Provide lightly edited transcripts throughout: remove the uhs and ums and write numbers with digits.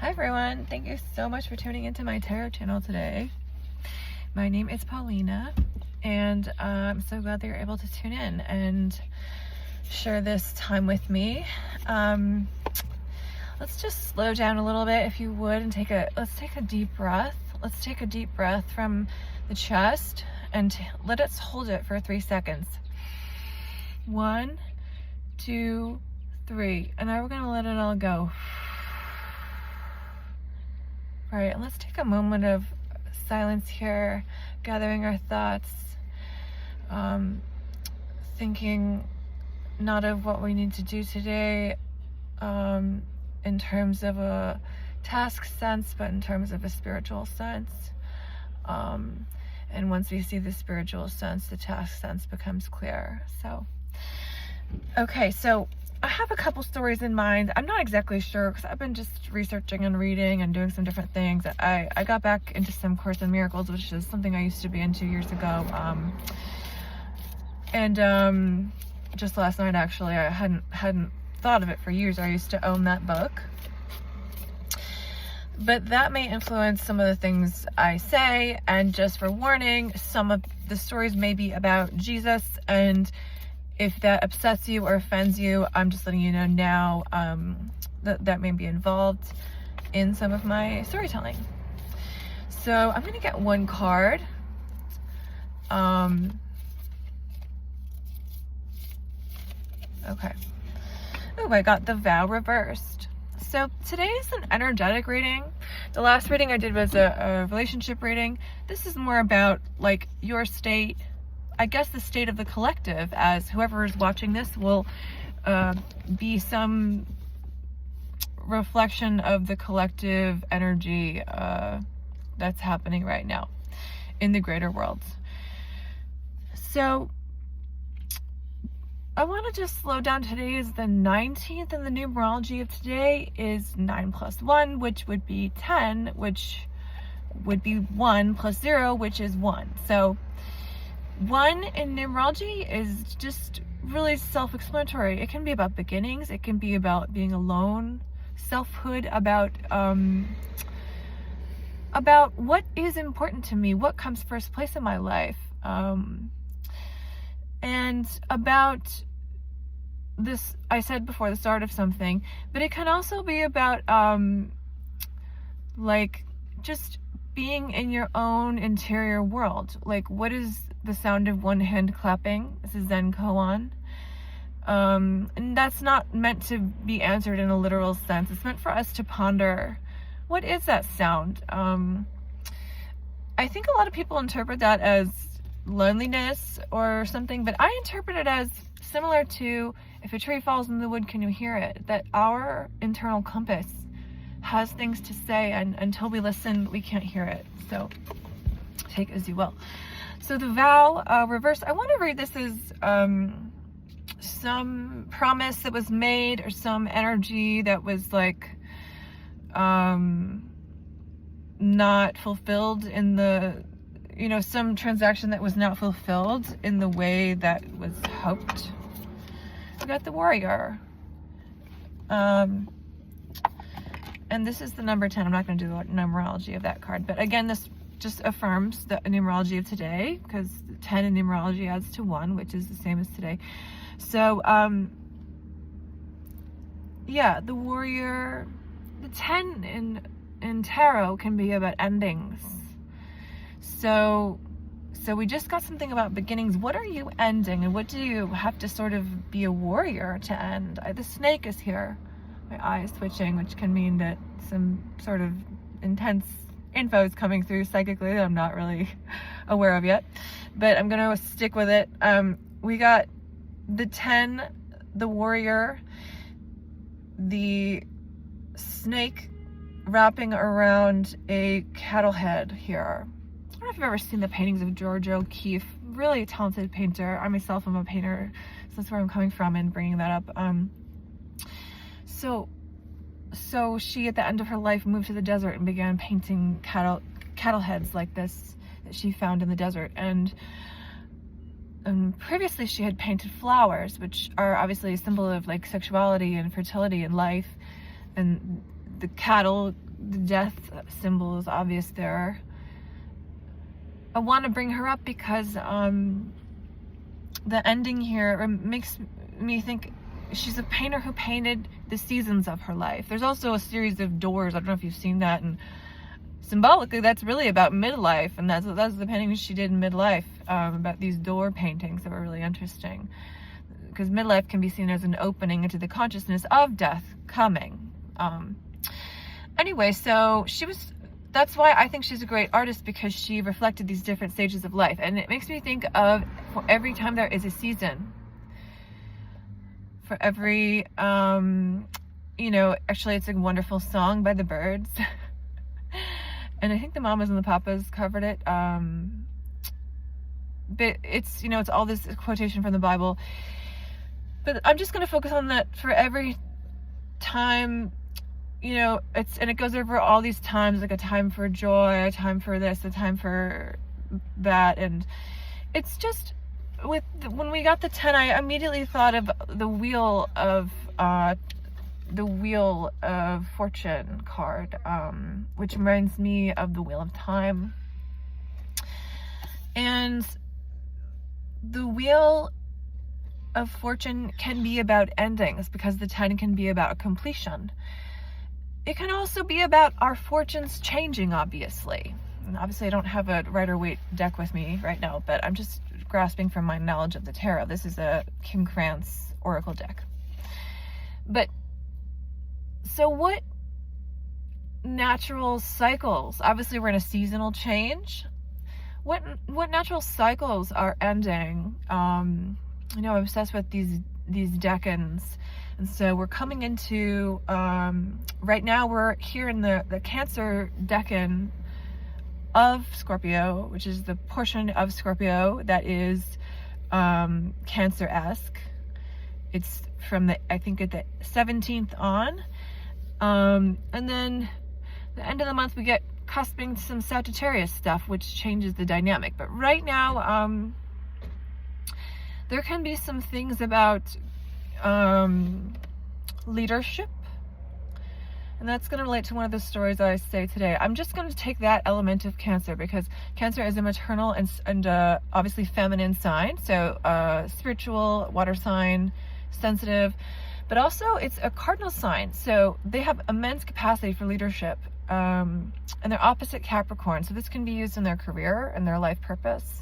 Hi everyone, thank you so much for tuning into my tarot channel today. My name is Paulina and I'm so glad that you're able to tune in and share this time with me. Let's just slow down a little bit if you would and let's take a deep breath. Let's take a deep breath from the chest and let us hold it for 3 seconds. 1, 2, 3, and now we're gonna let it all go. All right, and let's take a moment of silence here, gathering our thoughts, thinking not of what we need to do today in terms of a task sense, but in terms of a spiritual sense. And once we see the spiritual sense, the task sense becomes clear. So I have a couple stories in mind. I'm not exactly sure because I've been just researching and reading and doing some different things. I got back into some Course in Miracles, which is something I used to be into years ago. Just last night, actually, I hadn't thought of it for years. I used to own that book. But that may influence some of the things I say, and just for warning, some of the stories may be about Jesus, and if that upsets you or offends you, I'm just letting you know now that may be involved in some of my storytelling. So I'm going to get one card. Okay. Oh, I got the Vow reversed. So today is an energetic reading. The last reading I did was a relationship reading. This is more about like your state, I guess the state of the collective, as whoever is watching this will be some reflection of the collective energy that's happening right now in the greater world. So I want to just slow down. Today is the 19th, and the numerology of today is 9 plus 1, which would be 10, which would be 1 plus 0, which is 1. So 1 in numerology is just really self-explanatory. It can be about beginnings. It can be about being alone, selfhood, about what is important to me, what comes first place in my life, and about this, I said before, the start of something. But it can also be about like just being in your own interior world. Like, what is the sound of one hand clapping? This is Zen koan. And that's not meant to be answered in a literal sense. It's meant for us to ponder, what is that sound? I think a lot of people interpret that as loneliness or something, but I interpret it as similar to, if a tree falls in the wood, can you hear it? That our internal compass has things to say, and until we listen, we can't hear it. So take as you will. So the Vow reverse, I want to read this as some promise that was made, or some energy that was like not fulfilled in the, some transaction that was not fulfilled in the way that was hoped. We got the Warrior. And this is the number 10. I'm not going to do the numerology of that card. But again, this just affirms the numerology of today, because 10 in numerology adds to 1, which is the same as today. So, yeah, the Warrior, the 10 in tarot can be about endings. So we just got something about beginnings. What are you ending, and what do you have to sort of be a warrior to end? The snake is here. My eye is twitching, which can mean that some sort of intense info is coming through psychically that I'm not really aware of yet, but I'm gonna stick with it. We got the 10, the Warrior, the snake wrapping around a cattle head here. I don't know if you've ever seen the paintings of George O'Keeffe, really talented painter. I myself am a painter, so that's where I'm coming from in bringing that up. So she, at the end of her life, moved to the desert and began painting cattle heads like this that she found in the desert. And previously she had painted flowers, which are obviously a symbol of like sexuality and fertility and life. And the cattle the death symbol is obvious there. I want to bring her up because the ending here makes me think she's a painter who painted the seasons of her life. There's also a series of doors. I don't know if you've seen that, and symbolically that's really about midlife, and that's the painting she did in midlife, about these door paintings that were really interesting, because midlife can be seen as an opening into the consciousness of death coming. Anyway, so that's why I think she's a great artist, because she reflected these different stages of life. And it makes me think of, for every time there is a season, for every, actually it's a wonderful song by the Byrds. And I think the Mamas and the Papas covered it. But it's, it's all this quotation from the Bible. But I'm just going to focus on that. For every time, it goes over all these times, like a time for joy, a time for this, a time for that. And it's just, when we got the 10, I immediately thought of the Wheel of Fortune card, which reminds me of the Wheel of Time. And the Wheel of Fortune can be about endings, because the 10 can be about completion. It can also be about our fortunes changing, obviously. And obviously I don't have a Rider-Waite deck with me right now, but I'm just grasping from my knowledge of the tarot. This is a Kim Krantz Oracle deck. But so what natural cycles, obviously we're in a seasonal change. What natural cycles are ending? I'm obsessed with these decans. And so we're coming into, right now we're here in the Cancer decan of Scorpio, which is the portion of Scorpio that is Cancer-esque. It's from the 17th on. And then the end of the month we get cusping some Sagittarius stuff, which changes the dynamic. But right now, there can be some things about leadership, and that's going to relate to one of the stories I say today. I'm just going to take that element of Cancer, because Cancer is a maternal and obviously feminine sign, so spiritual, water sign, sensitive, but also it's a cardinal sign, so they have immense capacity for leadership, and they're opposite Capricorn, so this can be used in their career and their life purpose.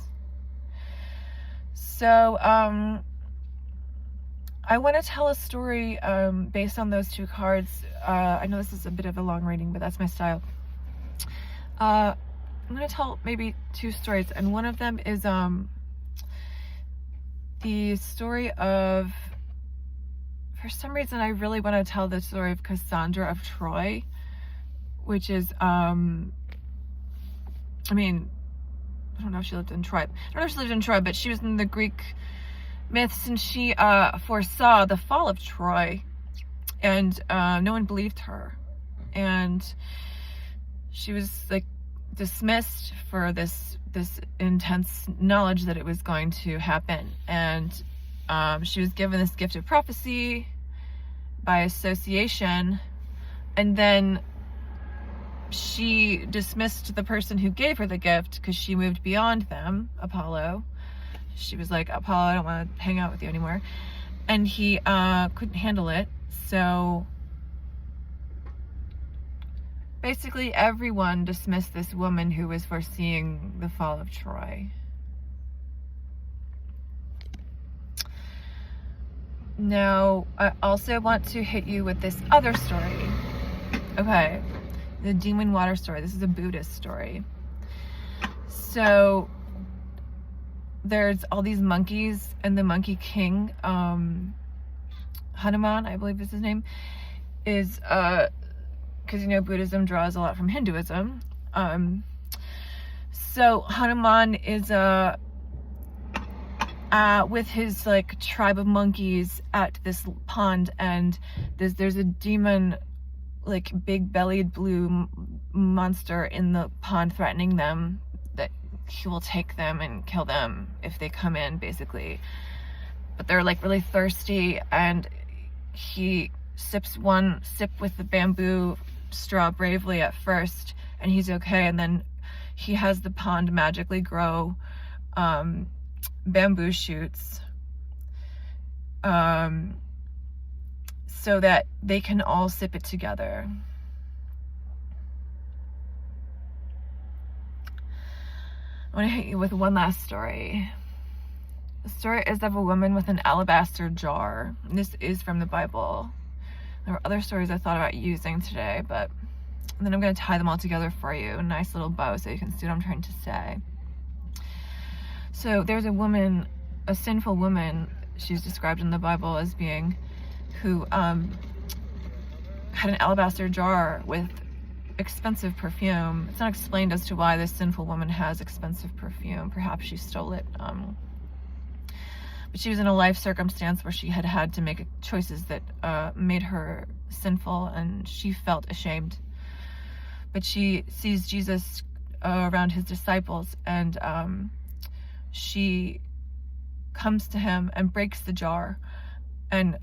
So I want to tell a story based on those two cards. I know this is a bit of a long reading, but that's my style. I'm going to tell maybe two stories, and one of them is the story of, for some reason I really want to tell the story of Cassandra of Troy, which is, I don't know if she lived in Troy. I don't know if she lived in Troy, but she was in the Greek myths, and she foresaw the fall of Troy, and no one believed her, and she was like dismissed for this intense knowledge that it was going to happen. And she was given this gift of prophecy by association, and then she dismissed the person who gave her the gift because she moved beyond them, Apollo. She was like, Apollo, I don't want to hang out with you anymore. And he couldn't handle it. So basically everyone dismissed this woman who was foreseeing the fall of Troy. Now, I also want to hit you with this other story. Okay, the demon water story. This is a Buddhist story. So there's all these monkeys, and the Monkey King, Hanuman, I believe is his name, is, because Buddhism draws a lot from Hinduism. So Hanuman is with his tribe of monkeys at this pond, and there's a demon, big bellied blue monster in the pond threatening them that he will take them and kill them if they come in, basically. But they're really thirsty, and he sips one sip with the bamboo straw bravely at first, and he's okay, and then he has the pond magically grow bamboo shoots so that they can all sip it together. I want to hit you with one last story. The story is of a woman with an alabaster jar. This is from the Bible. There were other stories I thought about using today, but then I'm going to tie them all together for you, a nice little bow, so you can see what I'm trying to say. So there's a woman, a sinful woman, she's described in the Bible as being, who had an alabaster jar with expensive perfume. It's not explained as to why this sinful woman has expensive perfume. Perhaps she stole it. But she was in a life circumstance where she had to make choices that made her sinful, and she felt ashamed. But she sees Jesus around his disciples, and she comes to him and breaks the jar. And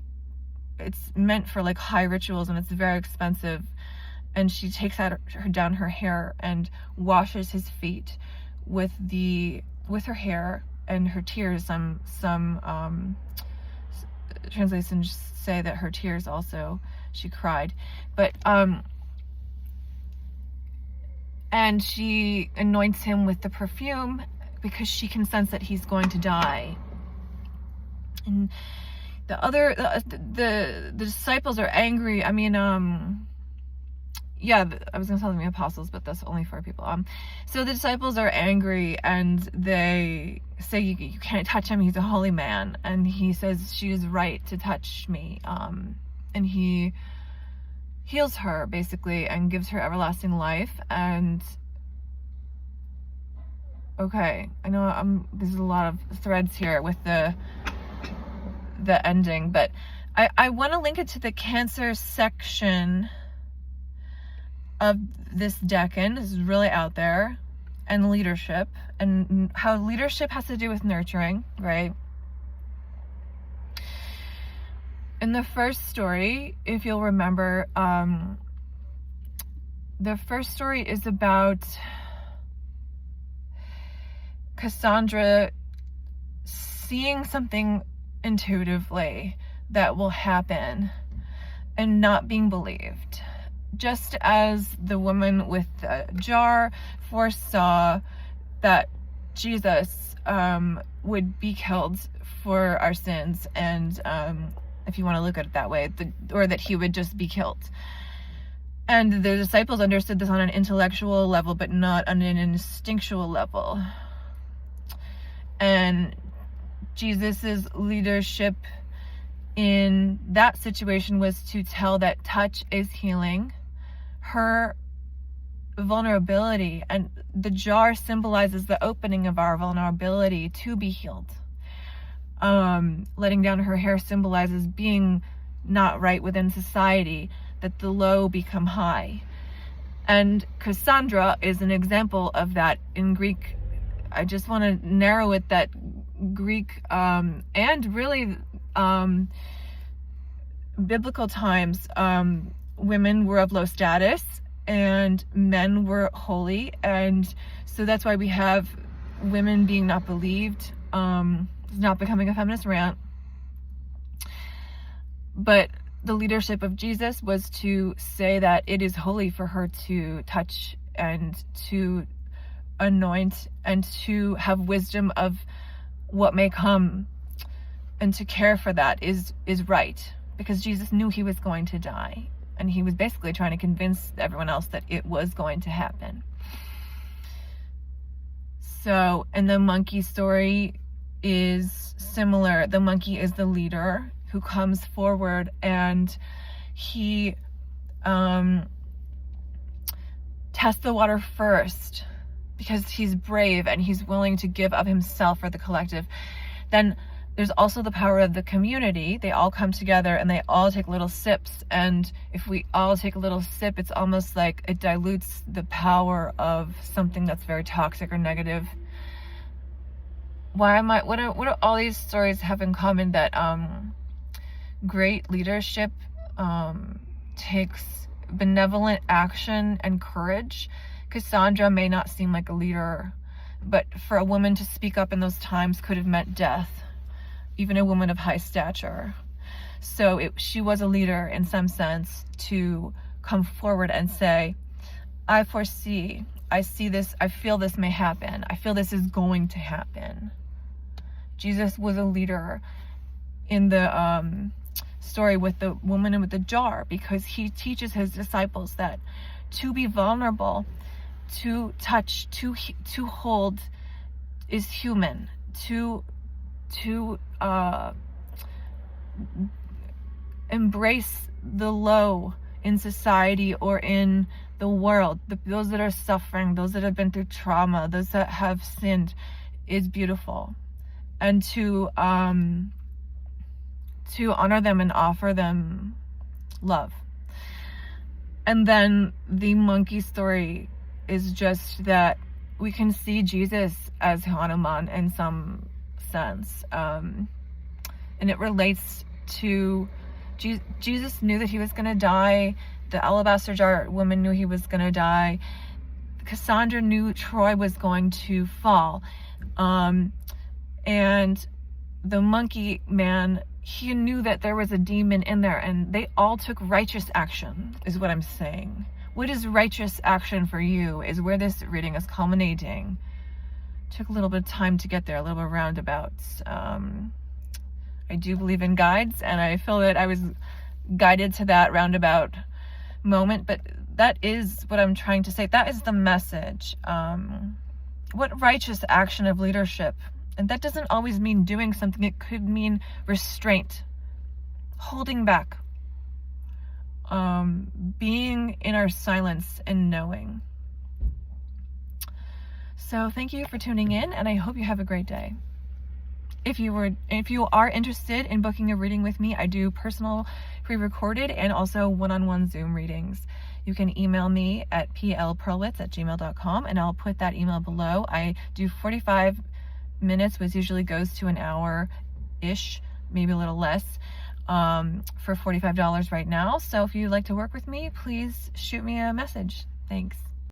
it's meant for like high rituals, and it's very expensive. And she takes down her hair and washes his feet with her hair and her tears. Some translations say that her tears also, she cried. But and she anoints him with the perfume because she can sense that he's going to die. And the disciples are angry. I mean, yeah, I was gonna tell them the apostles, but that's only 4 people. So the disciples are angry, and they say, you can't touch him, he's a holy man. And he says, she is right to touch me. And he heals her, basically, and gives her everlasting life. And okay, I know there's a lot of threads here with the ending, but I want to link it to the Cancer section of this decan. This is really out there, and leadership, and how leadership has to do with nurturing, right? In the first story, if you'll remember, the first story is about Cassandra seeing something intuitively that will happen and not being believed. Just as the woman with the jar foresaw that Jesus would be killed for our sins, and if you want to look at it that way, or that he would just be killed. And the disciples understood this on an intellectual level, but not on an instinctual level. And Jesus's leadership in that situation was to tell that touch is healing. Her vulnerability, and the jar symbolizes the opening of our vulnerability to be healed. Letting down her hair symbolizes being not right within society, that the low become high. And Cassandra is an example of that in Greek. I just want to narrow it that Greek and really biblical times, women were of low status and men were holy, and so that's why we have women being not believed. It's not becoming a feminist rant, but the leadership of Jesus was to say that it is holy for her to touch and to anoint and to have wisdom of what may come, and to care for that is right, because Jesus knew he was going to die, and he was basically trying to convince everyone else that it was going to happen. So, and the monkey story is similar. The monkey is the leader who comes forward, and he tests the water first because he's brave and he's willing to give of himself for the collective. Then there's also the power of the community. They all come together and they all take little sips, and if we all take a little sip, it's almost like it dilutes the power of something that's very toxic or negative. What do all these stories have in common? That great leadership takes benevolent action and courage. Cassandra may not seem like a leader, but for a woman to speak up in those times could have meant death, even a woman of high stature. So she was a leader in some sense to come forward and say, I foresee, I see this, I feel this may happen. I feel this is going to happen. Jesus was a leader in the story with the woman and with the jar, because he teaches his disciples that to be vulnerable, to touch, to hold is human. To embrace the low in society or in the world, those that are suffering, those that have been through trauma, those that have sinned, is beautiful. And to honor them and offer them love. And then the monkey story is just that we can see Jesus as Hanuman in some sense. And it relates to Jesus knew that he was going to die. The alabaster jar woman knew he was going to die. Cassandra knew Troy was going to fall. And the monkey man, he knew that there was a demon in there, and they all took righteous action, is what I'm saying. What is righteous action for you is where this reading is culminating. Took a little bit of time to get there, a little bit roundabouts. I do believe in guides, and I feel that I was guided to that roundabout moment, but that is what I'm trying to say. That is the message. What righteous action of leadership? And that doesn't always mean doing something. It could mean restraint, holding back, being in our silence and knowing. So thank you for tuning in, and I hope you have a great day. If you are interested in booking a reading with me, I do personal pre-recorded and also one-on-one Zoom readings. You can email me at plperlwitz@gmail.com, and I'll put that email below. I do 45 minutes, which usually goes to an hour-ish, maybe a little less, for $45 right now. So if you'd like to work with me, please shoot me a message. Thanks.